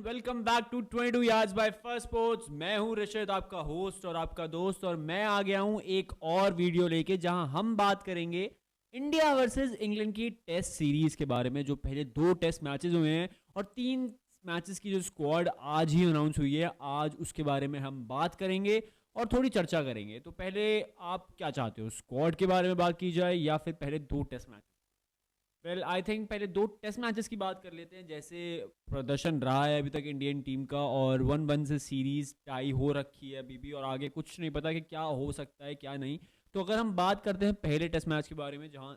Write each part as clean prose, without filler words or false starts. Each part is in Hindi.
Welcome back to 22 yards by first sports. मैं हूं ऋषद, आपका होस्ट और आपका दोस्त, और मैं आ गया हूं एक और वीडियो लेके जहां हम बात करेंगे इंडिया वर्सेस इंग्लैंड की टेस्ट सीरीज के बारे में। जो पहले 2 टेस्ट मैचेस हुए हैं और 3 मैचेस की जो स्क्वाड आज ही अनाउंस हुई है, आज उसके बारे में हम बात करेंगे और थोड़ी चर्चा करेंगे। तो पहले आप क्या चाहते हो, स्क्वाड के बारे में बात की जाए या फिर पहले 2 test match? Well I think पहले 2 टेस्ट मैचेस की बात कर लेते हैं। जैसे प्रदर्शन रहा है अभी तक इंडियन टीम का, और 1-1 से सीरीज टाई हो रखी है अभी भी, और आगे कुछ नहीं पता कि क्या हो सकता है क्या नहीं। तो अगर हम बात करते हैं पहले टेस्ट मैच के बारे में, जहां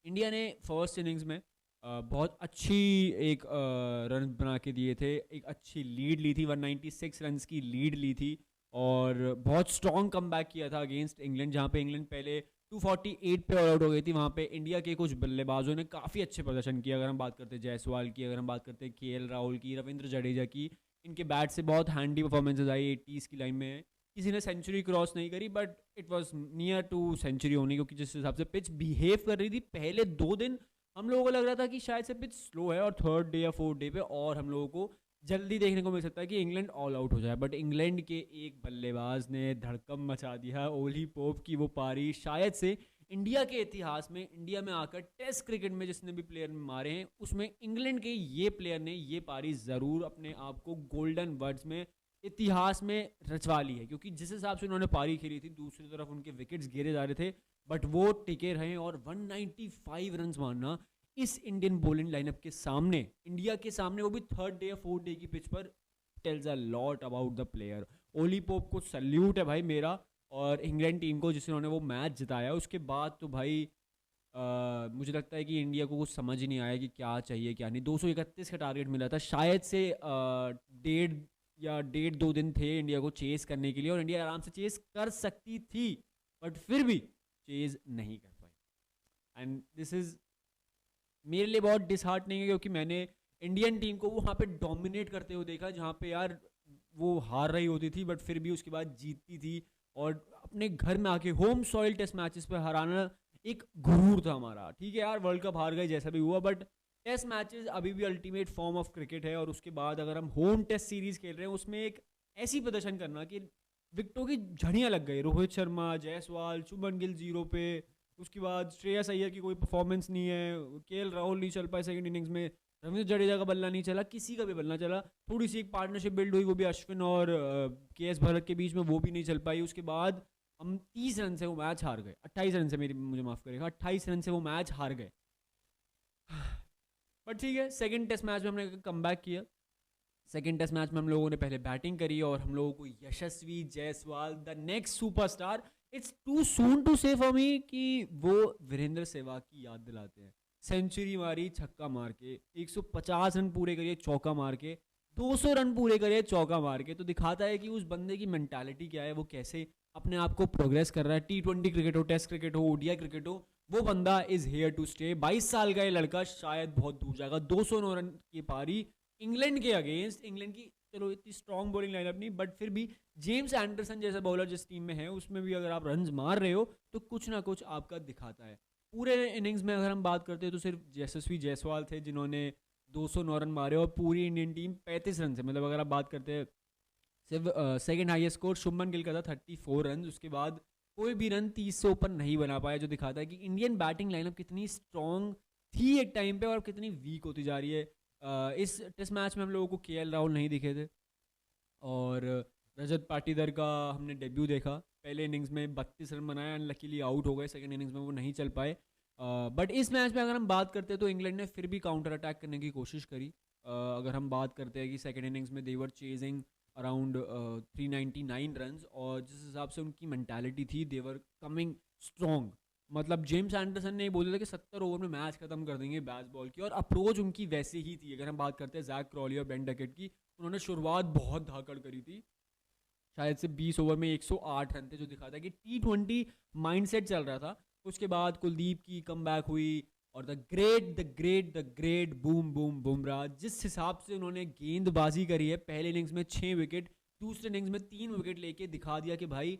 इंडिया ने फर्स्ट इनिंग्स में बहुत अच्छी एक रन बना के दिए थे, एक अच्छी लीड ली थी, 196 रन की लीड ली थी, और बहुत स्ट्रॉन्ग कमबैक किया था अगेंस्ट इंग्लैंड। जहाँ पे इंग्लैंड पहले 248 पे ऑल आउट हो गई थी, वहाँ पे इंडिया के कुछ बल्लेबाजों ने काफ़ी अच्छे प्रदर्शन किया। अगर हम बात करते हैं जायसवाल की, अगर हम बात करते हैं केएल राहुल की, रविंद्र जडेजा की, इनके बैट से बहुत हैंडी परफॉर्मेंसेज आई 80s की लाइन में। किसी ने सेंचुरी क्रॉस नहीं करी, but it was near to century होनी, क्योंकि जिस हिसाब से पिच बिहेव कर रही थी पहले 2 दिन, हम लोगों को लग रहा था कि शायद से पिच स्लो है, और थर्ड डे या फोर्थ डे पे और हम लोगों को जल्दी देखने को मिल सकता है कि इंग्लैंड ऑल आउट हो जाए। बट इंग्लैंड के एक बल्लेबाज ने धड़कम मचा दिया। ओली पोप की वो पारी शायद से इंडिया के इतिहास में, इंडिया में आकर टेस्ट क्रिकेट में जिसने भी प्लेयर मारे हैं, उसमें इंग्लैंड के ये प्लेयर ने ये पारी ज़रूर अपने आप को गोल्डन वर्ड्स में, इतिहास में रचवा ली है। क्योंकि जिस हिसाब से उन्होंने पारी खेली थी, दूसरी तरफ उनके विकेट्स गिरे जा रहे थे, बट वो टिके रहे, और 195 रन मारना इस इंडियन बॉलिंग लाइनअप के सामने, इंडिया के सामने, वो भी थर्ड डे या फोर्थ डे की पिच पर, tales a lot about the player. Ollie Pope को सल्यूट है भाई मेरा, और इंग्लैंड टीम को जिन्होंने वो मैच जिताया। उसके बाद तो भाई मुझे लगता है कि इंडिया को कुछ समझ ही नहीं आया कि क्या चाहिए क्या नहीं। 231 का टारगेट मिला था, शायद से 1.5 या 1.5-2 दिन थे इंडिया को चेस करने के लिए, और इंडिया आराम से चेस कर सकती थी, बट फिर भी चेज नहीं कर पाई। एंड दिस इज मेरे लिए बहुत डिसहार्टनिंग है, क्योंकि मैंने इंडियन टीम को वहाँ पे डोमिनेट करते हुए देखा, जहाँ पे यार वो हार रही होती थी बट फिर भी उसके बाद जीतती थी, और अपने घर में आके होम सॉइल टेस्ट मैचेस पे हराना एक गुरूर था हमारा। ठीक है यार, वर्ल्ड कप हार गए जैसा भी हुआ, बट टेस्ट मैचेस अभी भी अल्टीमेट फॉर्म ऑफ क्रिकेट है। और उसके बाद अगर हम होम टेस्ट सीरीज खेल रहे हैं, उसमें एक ऐसी प्रदर्शन करना कि विकेटों की झड़ियाँ लग गई, रोहित शर्मा, जायसवाल, शुभमन गिल 0 पे, उसके बाद श्रेयस अय्यर की कोई परफॉर्मेंस नहीं है, केएल राहुल नहीं चल पाए सेकंड इनिंग्स में, रविंद्र जडेजा का बल्ला नहीं चला, किसी का भी बल्ला चला। थोड़ी सी एक पार्टनरशिप बिल्ड हुई, वो भी अश्विन और के एस भरत के बीच में, वो भी नहीं चल पाई। उसके बाद हम 30 रन से वो मैच हार गए, 28 रन से, मुझे माफ़ करेगा, 28 रन से वो मैच हार गए। बट ठीक है, सेकेंड टेस्ट मैच में हमने कम किया। सेकेंड टेस्ट मैच में हम लोगों ने पहले बैटिंग करी, और हम लोगों को Yashasvi Jaiswal, the next superstar, it's too soon to say for me, कि वो वीरेंद्र सहवाग की याद दिलाते हैं। सेंचुरी मारी छक्का मार के, 150 रन पूरे करिए चौका मार के, 200 रन पूरे करिए चौका मार के, तो दिखाता है कि उस बंदे की मेंटालिटी क्या है, वो कैसे अपने आप को प्रोग्रेस कर रहा है। T20 क्रिकेट हो, टेस्ट क्रिकेट हो, ओडीआई क्रिकेट हो, वो बंदा इज हेयर टू स्टे। 22 साल का ये लड़का शायद बहुत दूर जाएगा। 209 रन की पारी इंग्लैंड के अगेंस्ट, इंग्लैंड की चलो इतनी स्ट्रॉन्ग बॉलिंग लाइनअप नहीं, बट फिर भी जेम्स एंडरसन जैसा बॉलर जिस टीम में है, उसमें भी अगर आप रन मार रहे हो तो कुछ ना कुछ आपका दिखाता है। पूरे इनिंग्स में अगर हम बात करते हैं तो सिर्फ यशस्वी जायसवाल थे जिन्होंने 209 रन मारे, और पूरी इंडियन टीम 35 रन से, मतलब अगर आप बात करते हैं सिर्फ second highest score Shubman Gill का था 34 रन। उसके बाद कोई भी रन 30 से ऊपर नहीं बना पाया, जो दिखाता है कि इंडियन बैटिंग लाइनअप कितनी स्ट्रॉन्ग थी एक टाइम पे और कितनी वीक होती जा रही है। इस टेस्ट मैच में हम लोगों को केएल राहुल नहीं दिखे थे, और रजत पाटीदार का हमने डेब्यू देखा। पहले इनिंग्स में 32 रन बनाया, अनलकीली आउट हो गए, सेकंड इनिंग्स में वो नहीं चल पाए। बट इस मैच में अगर हम बात करते हैं तो इंग्लैंड ने फिर भी काउंटर अटैक करने की कोशिश करी। अगर हम बात करते हैं कि सेकंड इनिंग्स में देवर चेजिंग अराउंड 399 रन, और जिस हिसाब से उनकी मेंटालिटी थी, देवर कमिंग स्ट्रॉन्ग। मतलब जेम्स एंडरसन ने बोला था कि 70 ओवर में मैच खत्म कर देंगे बैट्स बॉल की, और अप्रोच उनकी वैसे ही थी। अगर हम बात करते हैं जैक क्रॉली और बेन डकेट की, उन्होंने शुरुआत बहुत धाकड़ करी थी, शायद से 20 ओवर में 108 रन थे, जो दिखाता है कि T20 माइंडसेट चल रहा था। उसके बाद कुलदीप की कमबैक हुई, और the great boom boom Bumrah, जिस हिसाब से उन्होंने गेंदबाजी करी है, पहले इनिंग्स में 6 विकेट, दूसरे इनिंग्स में 3 विकेट लेके दिखा दिया कि भाई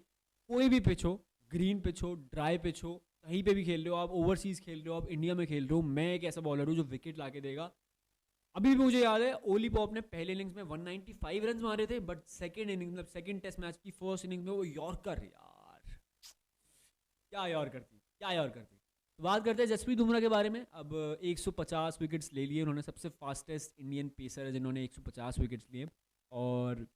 कोई भी पिच हो, ग्रीन पिच हो, ड्राई पिच हो, कहीं पे भी खेल रहे हो आप, ओवरसीज खेल रहे हो आप, इंडिया में खेल रहे हो, मैं एक ऐसा बॉलर हूँ जो विकेट ला के देगा। अभी भी मुझे याद है ओली पॉप ने पहले इनिंग्स में 195 रन मारे थे, बट सेकंड इनिंग मतलब सेकंड टेस्ट मैच की फर्स्ट इनिंग में वो यॉर्कर, यार क्या यॉर्कर थी, क्या यॉर्कर थी। तो बात करते हैं जसप्रीत बुमराह के बारे में। अब 150 विकेट्स ले लिए उन्होंने, सबसे फास्टेस्ट इंडियन पेसर है जिन्होंने 150 विकेट्स लिए, और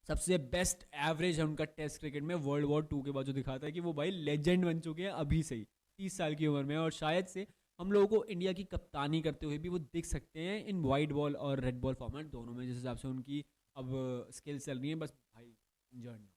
सबसे बेस्ट एवरेज है उनका टेस्ट क्रिकेट में वर्ल्ड वॉर 2 के बाद, जो दिखाता है कि वो भाई लेजेंड बन चुके हैं अभी से ही 30 साल की उम्र में। और शायद से हम लोगों को इंडिया की कप्तानी करते हुए भी वो दिख सकते हैं इन वाइट बॉल और रेड बॉल फॉर्मेट दोनों में, जिस हिसाब से उनकी अब स्किल्स चल रही हैं। बस भाई इंजर्ड ना।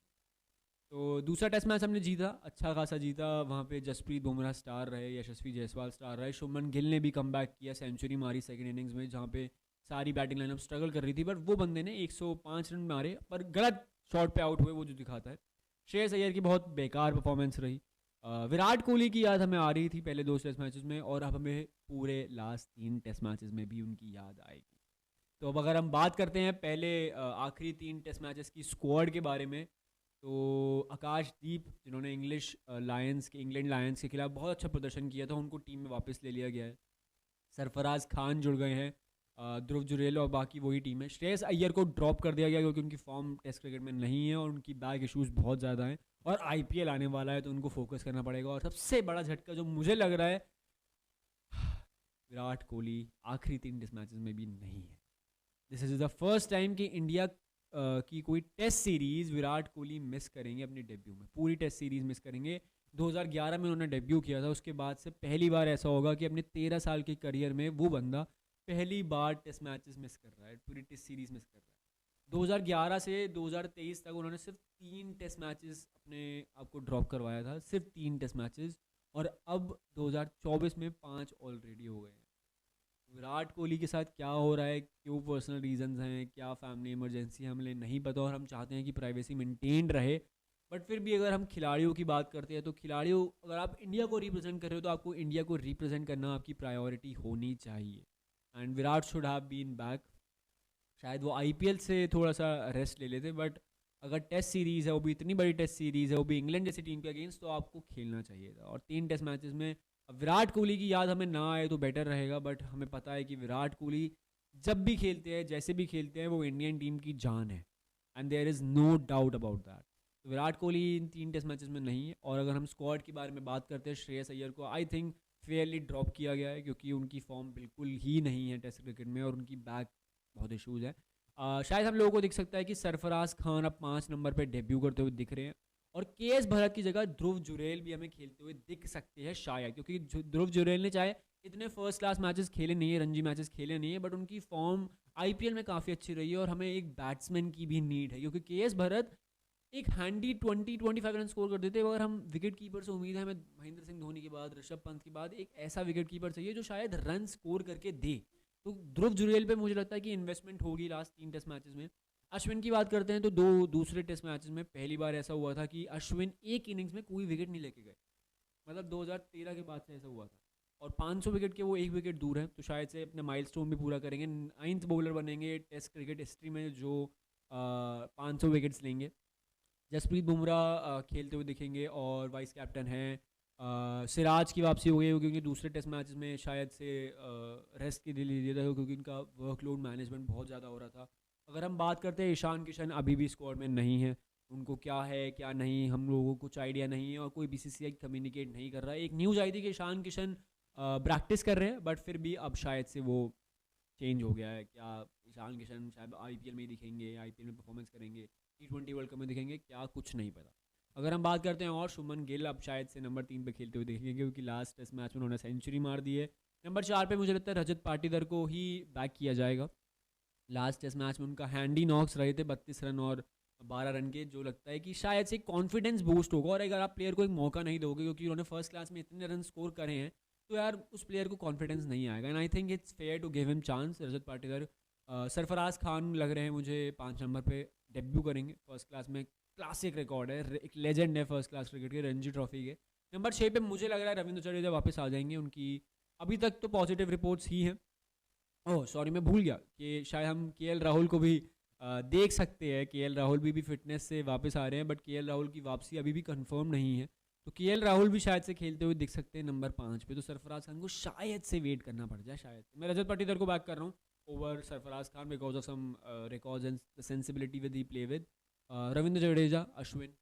तो दूसरा टेस्ट मैच हमने जीता, अच्छा खासा जीता। वहाँ पे जसप्रीत बुमराह स्टार रहे, यशस्वी जायसवाल स्टार रहे, शुभमन गिल ने भी कम किया, सेंचुरी मारी सेकंड इनिंग्स में, जहाँ पे सारी बैटिंग लाइनअप स्ट्रगल कर रही थी, बट वो बंदे ने 105 रन मारे पर गलत शॉट पे आउट हुए, वो जो दिखाता है। श्रेयस अय्यर की बहुत बेकार परफॉर्मेंस रही। विराट कोहली की याद हमें आ रही थी पहले 2 टेस्ट मैचेस में, और अब हमें पूरे लास्ट 3 टेस्ट मैचेस में भी उनकी याद आएगी। तो अब अगर हम बात करते हैं पहले आखिरी 3 टेस्ट मैचेस की स्क्वाड के बारे में, तो आकाशदीप जिन्होंने इंग्लैंड लायंस के खिलाफ बहुत अच्छा प्रदर्शन किया था, उनको टीम में वापस ले लिया गया है। सरफराज खान जुड़ गए हैं, ध्रुव जुरेल और बाकी वही टीम है। श्रेयस अय्यर को ड्रॉप कर दिया गया क्योंकि उनकी फॉर्म टेस्ट क्रिकेट में नहीं है और उनकी बैक इश्यूज बहुत ज़्यादा हैं, और आईपीएल आने वाला है तो उनको फोकस करना पड़ेगा। और सबसे बड़ा झटका जो मुझे लग रहा है, विराट कोहली आखिरी 3 टेस्ट मैचेस में भी नहीं है। This is the first time कि इंडिया की कोई test series Virat Kohli miss करेंगे अपने डेब्यू में, पूरी टेस्ट सीरीज मिस करेंगे। 2011 में उन्होंने डेब्यू किया था, उसके बाद से पहली बार ऐसा होगा कि अपने 13 साल के करियर में वो बंदा पहली बार टेस्ट मैचेस मिस कर रहा है, पूरी टेस्ट सीरीज मिस कर रहा है। 2011 से 2023 तक उन्होंने सिर्फ 3 टेस्ट मैचेस अपने आप को ड्रॉप करवाया था, सिर्फ 3 टेस्ट मैचेस, और अब 2024 में 5 ऑलरेडी हो गए हैं। विराट कोहली के साथ क्या हो रहा है, क्यों पर्सनल रीजंस हैं, क्या फैमिली इमरजेंसी, हमें नहीं पता, और हम चाहते हैं कि प्राइवेसी मेंटेन रहे। बट फिर भी अगर हम खिलाड़ियों की बात करते हैं तो खिलाड़ियों, अगर आप इंडिया को रिप्रेजेंट कर रहे हो तो आपको इंडिया को रिप्रेजेंट करना आपकी प्रायोरिटी होनी चाहिए। And Virat should have been back. शायद वो आईपीएल से थोड़ा सा रेस्ट ले लेते, बट अगर टेस्ट सीरीज़ है, वो भी इतनी बड़ी टेस्ट सीरीज़ है, वो भी इंग्लैंड जैसी टीम के अगेंस्ट, तो आपको खेलना चाहिए था। और 3 टेस्ट मैचेस में विराट कोहली की याद हमें ना आए तो बेटर रहेगा, बट हमें पता है कि विराट कोहली जब भी खेलते हैं, जैसे भी खेलते हैं, वो इंडियन टीम की जान है, and there is no doubt about that. तो Virat Kohli in 3 test matches में नहीं है। और अगर हम स्क्वाड के बारे में बात करते हैं, श्रेयस अय्यर को आई थिंक फेयरली ड्रॉप किया गया है, क्योंकि उनकी फॉर्म बिल्कुल ही नहीं है टेस्ट क्रिकेट में, और उनकी बैक बहुत इशूज़ है। शायद हम लोगों को दिख सकता है कि सरफराज खान अब 5 नंबर पर डेब्यू करते हुए दिख रहे हैं, और केएस भरत की जगह ध्रुव जुरेल भी हमें खेलते हुए दिख सकते हैं शायद, क्योंकि ध्रुव जुरेल ने चाहे इतने फर्स्ट क्लास मैचेस खेले नहीं है, रणजी मैचेस खेले नहीं है, बट उनकी फॉर्म आईपीएल में काफ़ी अच्छी रही है, और हमें एक बैट्समैन की भी नीड है, क्योंकि केएस भरत एक हैंडी 20-25 रन स्कोर कर देते हैं। अगर हम विकेट कीपर से उम्मीद है, हमें महेंद्र सिंह धोनी के बाद, ऋषभ पंत के बाद एक ऐसा विकेट कीपर चाहिए जो शायद रन स्कोर करके दे। तो ध्रुव जुरेल पे मुझे लगता है कि इन्वेस्टमेंट होगी लास्ट 3 टेस्ट मैचेस में। अश्विन की बात करते हैं तो दूसरे टेस्ट मैचेस में पहली बार ऐसा हुआ था कि अश्विन एक इनिंग्स में कोई विकेट नहीं लेके गए, मतलब 2013 के बाद से ऐसा हुआ था, और 500 विकेट के वो 1 विकेट दूर हैं, तो शायद से अपने माइलस्टोन भी पूरा करेंगे, 9th बॉलर बनेंगे टेस्ट क्रिकेट हिस्ट्री में जो 500 विकेट्स लेंगे। जसप्रीत बुमराह खेलते हुए दिखेंगे, और वाइस कैप्टन हैं। सिराज की वापसी हो गई क्योंकि दूसरे टेस्ट मैच में शायद से रेस्ट के लिए लिया था, क्योंकि उनका वर्कलोड मैनेजमेंट बहुत ज़्यादा हो रहा था। अगर हम बात करते हैं ईशान किशन अभी भी स्क्वाड में नहीं है, उनको क्या है क्या नहीं हम लोगों को कुछ आइडिया नहीं है, और कोई बीसीसीआई कम्युनिकेट नहीं कर रहा है। एक न्यूज़ आई थी कि ईशान किशन प्रैक्टिस कर रहे हैं, बट फिर भी अब शायद से वो चेंज हो गया है। क्या ईशान किशन शायद आईपीएल में ही दिखेंगे, आईपीएल में परफॉर्मेंस करेंगे, T20 वर्ल्ड कप में दिखेंगे, क्या कुछ नहीं पता। अगर हम बात करते हैं, और शुभमन गिल अब शायद से नंबर 3 पे खेलते हुए दिखेंगे, क्योंकि लास्ट टेस्ट मैच में उन्होंने सेंचुरी मार दी है। नंबर 4 पे मुझे लगता है रजत पाटीदार को ही बैक किया जाएगा। लास्ट टेस्ट मैच में उनका हैंडी नॉक्स रहे थे 32 रन और 12 रन के, जो लगता है कि शायद से कॉन्फिडेंस बूस्ट होगा। और अगर आप प्लेयर को एक मौका नहीं दोगे, क्योंकि उन्होंने फर्स्ट क्लास में इतने रन स्कोर करे हैं, तो यार उस प्लेयर को कॉन्फिडेंस नहीं आएगा। And I think it's fair to give him chance. Rajat Patidar, Sarfaraz Khan लग रहे हैं मुझे 5 नंबर पे डेब्यू करेंगे फर्स्ट क्लास में। क्लासिक रिकॉर्ड है, एक लेजेंड है फर्स्ट क्लास क्रिकेट के, रणजी ट्रॉफी के। नंबर 6 पे मुझे लग रहा है रविंद्र जडेजा वापस आ जाएंगे। उनकी अभी तक तो पॉजिटिव रिपोर्ट्स ही हैं। ओह सॉरी, मैं भूल गया कि शायद हम केएल राहुल को भी देख सकते हैं। केएल राहुल भी फिटनेस से वापस आ रहे हैं, बट केएल राहुल की वापसी अभी भी कंफर्म नहीं है, तो केएल राहुल भी शायद से खेलते हुए दिख सकते हैं नंबर 5 पे। तो सरफराज खान को शायद से वेट करना पड़ जाए, शायद। मैं रजत पाटीदार को बैक कर रहा हूँ, over Sarfaraz Khan because of some records and the sensibility with he play with. Ravindra Jadeja, Ashwin,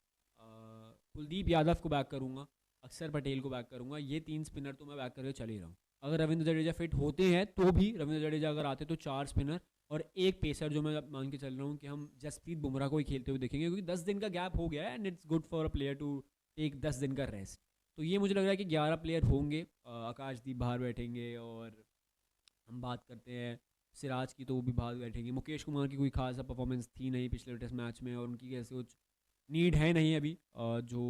Kuldeep Yadav को बैक करूँगा, अक्षर पटेल को बैक करूँगा. ये 3 स्पिनर तो मैं बैक करके चल ही रहा हूँ. अगर रविंद्र जडेजा फिट होते हैं तो भी, रविंद्र जडेजा अगर आते तो 4 स्पिनर और एक पेसर जो मैं मान के चल रहा हूँ कि हम जसप्रीत बुमराह को ही खेलते हुए देखेंगे, क्योंकि 10 दिन का गैप हो गया है and it's good for a player to take 10 दिन का रेस्ट. तो ये मुझे लग रहा है कि 11 प्लेयर होंगे. आकाशदीप बाहर बैठेंगे और हम बात करते हैं सिराज की तो वो भी बाहर बैठेंगे. मुकेश कुमार की कोई खास परफॉर्मेंस थी नहीं पिछले टेस्ट मैच में और उनकी कैसे कुछ नीड है नहीं अभी जो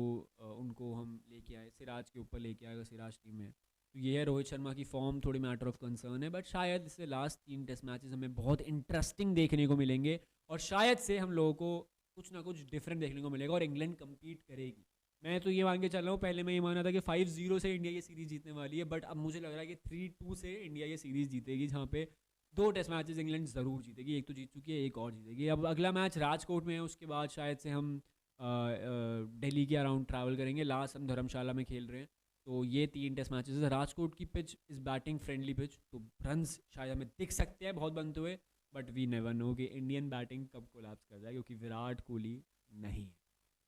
उनको हम लेके आए, सिराज के ऊपर लेके आएगा सिराज टीम में. तो ये है. रोहित शर्मा की फॉर्म थोड़ी मैटर ऑफ कंसर्न है, बट शायद इससे लास्ट 3 टेस्ट मैचेस हमें बहुत इंटरेस्टिंग देखने को मिलेंगे और शायद से हम लोगों को कुछ ना कुछ डिफरेंट देखने को मिलेगा और इंग्लैंड कम्पीट करेगी. मैं तो ये मान के चल रहा हूँ, पहले मैं ये माना था कि 5-0 से इंडिया ये सीरीज़ जीतने वाली है, बट अब मुझे लग रहा है कि 3-2 से इंडिया ये सीरीज़ जीतेगी, जहाँ पे 2 टेस्ट मैचेस इंग्लैंड ज़रूर जीतेगी. एक तो जीत चुकी है, एक और जीतेगी. अब अगला मैच राजकोट में है, उसके बाद शायद से हम दिल्ली के अराउंड ट्रैवल करेंगे. लास्ट हम धर्मशाला में खेल रहे हैं. तो ये 3 टेस्ट मैचेस है. राजकोट की pitch is batting friendly pitch, तो रन्स शायद हमें दिख सकते हैं बहुत बनते हुए, बट वी नेवर नो कि इंडियन बैटिंग कब कोलैप्स कर जाए, क्योंकि विराट कोहली नहीं है.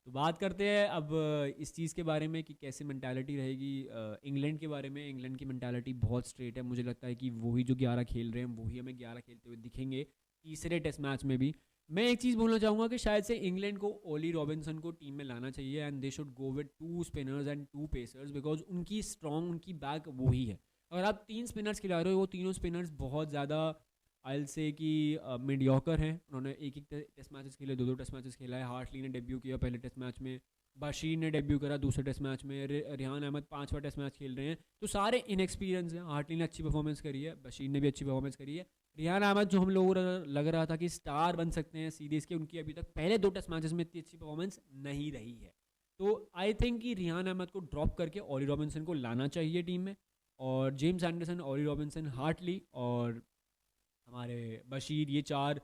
तो बात करते हैं अब इस चीज़ के बारे में कि कैसे मेंटालिटी रहेगी इंग्लैंड के बारे में. इंग्लैंड की मेंटालिटी बहुत स्ट्रेट है. मुझे लगता है कि वही जो 11 खेल रहे हैं वही हमें 11 खेलते हुए दिखेंगे तीसरे टेस्ट मैच में भी. मैं एक चीज़ बोलना चाहूँगा कि शायद से इंग्लैंड को ओली रॉबिन्सन को टीम में लाना चाहिए and they should go with 2 spinners and 2 pacers, because उनकी स्ट्रॉन्ग, उनकी बैक वही है. अगर आप 3 स्पिनर्स खिला रहे हो, वो तीनों स्पिनर्स बहुत ज़्यादा आई से कि मीडियोकर हैं. उन्होंने एक टेस्ट मैचेस खेले, 2 टेस्ट मैचेस खेला है. हार्टली ने डेब्यू किया पहले टेस्ट मैच में, बशीर ने डेब्यू करा दूसरे टेस्ट मैच में, रिहान अहमद 5वां टेस्ट मैच खेल रहे हैं. तो सारे इनएक्सपीरियंस हैं. हार्टली ने अच्छी परफॉर्मेंस करी है, बशीर ने भी अच्छी परफॉर्मेंस करी है. रिहान अहमद जो हम लोगों को लग रहा था कि स्टार बन सकते हैं सीरीज़ के, उनकी अभी तक पहले 2 टेस्ट मैचेस में इतनी अच्छी परफॉर्मेंस नहीं रही है. तो आई थिंक कि रिहान अहमद को ड्रॉप करके ओली रॉबिन्सन को लाना चाहिए टीम में, और James Anderson, Ollie Robinson, Hartley और हमारे बशीर, ये 4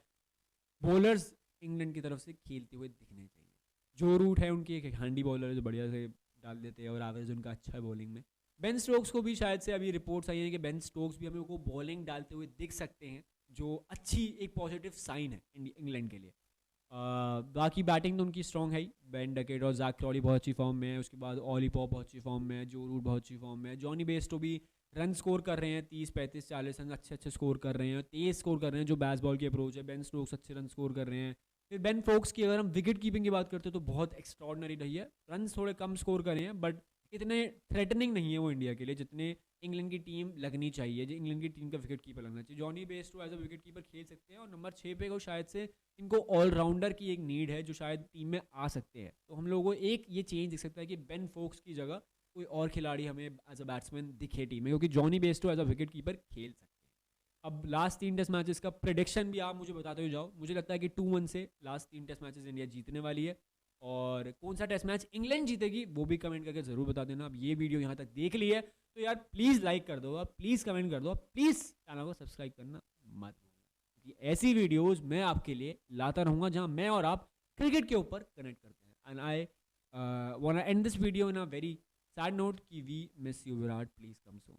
बॉलर्स इंग्लैंड की तरफ से खेलते हुए दिखने चाहिए. जो रूट है उनकी, एक हैंडी बॉलर है जो बढ़िया से डाल देते हैं और एवरेज उनका अच्छा है बॉलिंग में. बेन स्टोक्स को भी शायद से अभी रिपोर्ट्स आई हैं कि बेन स्टोक्स भी हमें को बॉलिंग डालते हुए दिख सकते हैं, जो अच्छी एक पॉजिटिव साइन है इंग्लैंड के लिए. बाकी बैटिंग तो उनकी स्ट्रॉन्ग है ही. बेन डकेट और जैक क्रॉली बहुत अच्छी फॉर्म में है. उसके बाद ऑली पॉप बहुत अच्छी फॉर्म में है. जो रूट बहुत अच्छी फॉर्म में है. जॉनी बेस्टो भी रन स्कोर कर रहे हैं, 30, 35, 40 रन अच्छे स्कोर कर रहे हैं, तेज स्कोर कर रहे हैं जो बैस बॉल की अप्रोच है. बेन स्टोक्स अच्छे रन स्कोर कर रहे हैं. फिर बेन फोक्स की अगर हम विकेट कीपिंग की बात करते हैं तो बहुत एक्स्ट्रॉर्डनरी रही है. रन थोड़े कम स्कोर करे हैं, बट इतने थ्रेटनिंग नहीं है वो इंडिया के लिए जितने इंग्लैंड की टीम लगनी चाहिए, जो इंग्लैंड की टीम का विकेट कीपर लगना चाहिए. Jonny Bairstow as a wicket keeper खेल सकते हैं, और नंबर 6 पे को शायद से इनको ऑलराउंडर की एक नीड है जो शायद टीम में आ सकते हैं. तो हम लोगों को एक ये चेंज दिख सकता है कि बेन फोक्स की जगह कोई और खिलाड़ी हमें एज अ बैट्समैन दिखे टीम में, क्योंकि Jonny Bairstow as a wicket keeper खेल सकते हैं. अब लास्ट 3 टेस्ट मैचेस का प्रेडिक्शन भी आप मुझे बताते हुए जाओ. मुझे लगता है कि 2-1 से लास्ट 3 टेस्ट मैचेस इंडिया जीतने वाली है. और कौन सा टेस्ट मैच इंग्लैंड जीतेगी वो भी कमेंट करके ज़रूर बता देना. अब ये वीडियो यहाँ तक देख ली है तो यार प्लीज़ लाइक कर दो, प्लीज़ कमेंट कर दो, प्लीज़ चैनल को सब्सक्राइब करना मत भूलना, क्योंकि ऐसी वीडियोज़ मैं आपके लिए लाता रहूँगा जहाँ मैं और आप क्रिकेट के ऊपर कनेक्ट करते हैं. And I want to end this video in a very sad note कि we miss you Virat, please come soon.